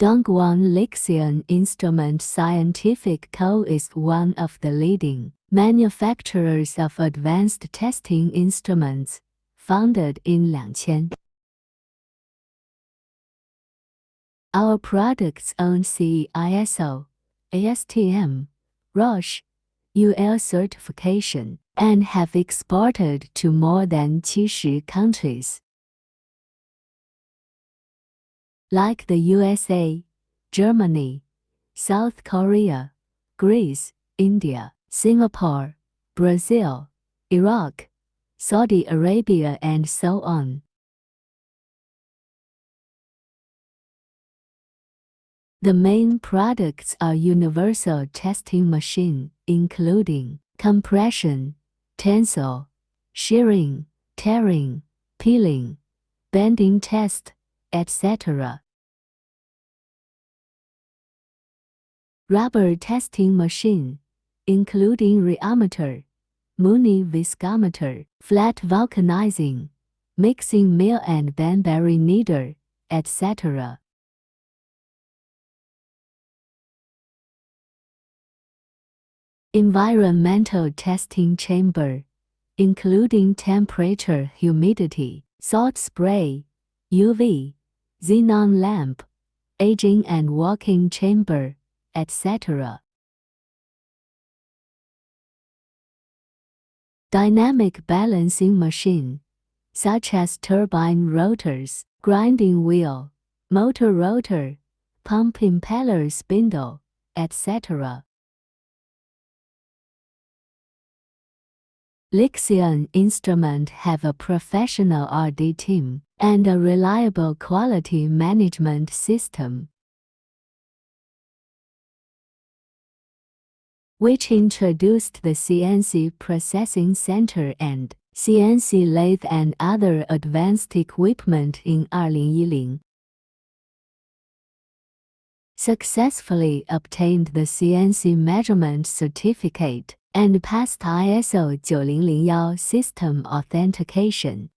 Dongguan Lixian Instrument Scientific Co. is one of the leading manufacturers of advanced testing instruments, founded in 2000. Our products own CE ISO, ASTM, ROCH, UL certification, and have exported to more than 70 countries, like the USA, Germany, South Korea, Greece, India, Singapore, Brazil, Iraq, Saudi Arabia, and so on. The main products are universal testing machine, including compression, tensile, shearing, tearing, peeling, bending test, etc. Rubber testing machine, including rheometer, Muni viscometer, flat vulcanizing, mixing mill and Banbury kneader, etc. Environmental testing chamber, including temperature, humidity, salt spray, UV, xenon lamp, aging and walking chamber, etc. Dynamic balancing machine, such as turbine rotors, grinding wheel, motor rotor, pump impeller spindle, etc. Lixian Instrument have a professional R&D team and a reliable quality management system, which introduced the CNC Processing Center and CNC lathe and other advanced equipment in 2010. Successfully obtained the CNC measurement certificate and passed ISO 9001 system authentication.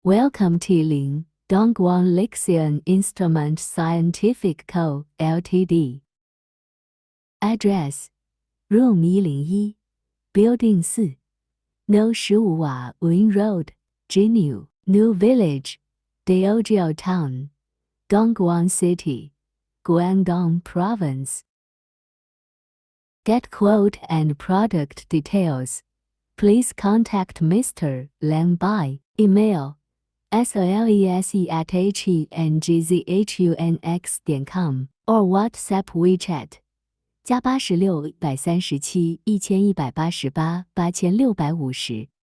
Welcome to Dongguan Lixian Instrument Scientific Co., Ltd. Address: Room 101, Building 4, No 15 Wa Wing Road, Jinyu, New Village, Deojiao Town, Dongguan City, Guangdong Province. Get quote and product details. Please contact Mr. Lang by email salese@hengzhunx.com or WhatsApp WeChat +86 137 1188 8650